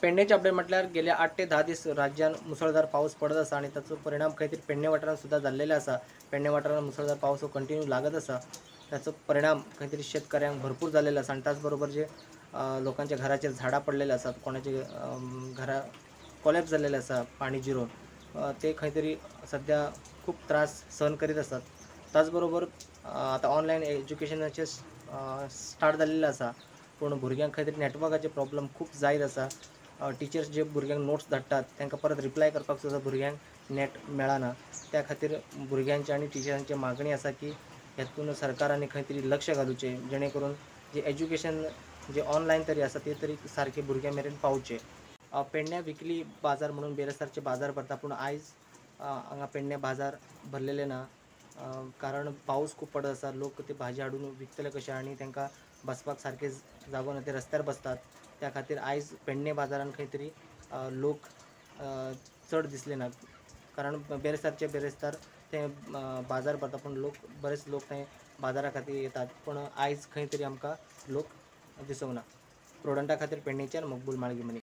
पेडणेचे update म्हटल्यार गेल्या 8 ते 10 दीस राज्यात मुसळधार पाऊस पडत आसा आणि ताचो परिणाम खंय तरी पेडणे वाठारांत सुद्दां जाल्लेले आसा। पेडणे वाठारांत मुसळधार पावस हो कंटिन्यू लागत आसा। त्याचो परिणाम खंय तरी शेतकऱ्यांक भरपूर जाल्लेलो आसा आणि त्याच बरोबर जे लोकांच्या घराचेर झाडां पडलेले आसात, कोणाचे घरा कोलॅप्स जाल्लेले आसा पाणी जिरून, ते खंय तरी सध्या खूप त्रास सहन करीत आसात। त्याच बरोबर आतां ऑनलायन एज्युकेशनाचे स्टार्ट जाल्लेलें आसा, पूण भुरग्यांक खंय तरी नॅटवर्काचे प्रॉब्लेम खूप जायत आसा। टिचर्स जे भुरग्यांक नोट्स धाडटात तांकां परत रिप्लाय करपाक सुद्दां भुरग्यांक नेट मेळना। त्या खातीर भुरग्यांची आनी टिचरांची मागणी आसा की हेतून सरकारान खंय तरी लक्ष घालुचें, जेणे करून जे एज्युकेशन जे ऑनलायन तरी आसा ते तरी सारके भुरग्यां मेरेन पावचे। पेडण्या विकली बाजार म्हणून बेरेस्तारचे बाजार भरता, पूण आयज हांगा पेडण्या बाजार भरलेले ना, कारण पावस खूब पडत आसा। लोक ते भाजी हाडून विकतले कशे आणि तांकां बसपाक सारके जागो ना, ते रस्त्यार बसतात। त्या खातीर आयज पेडणे बाजारान खंय तरी लोक चड दिसले ना, कारण बेरेस्तारचे बेरेस्तार ते बाजार भरता, पूण बरेच लोक थंय बाजारा खातीर येतात, पूण आयज खंय तरी आमकां लोक दिसूंक ना। प्रुडंटा खातीर पेडणेच्यान मकबूल माळगी मनी।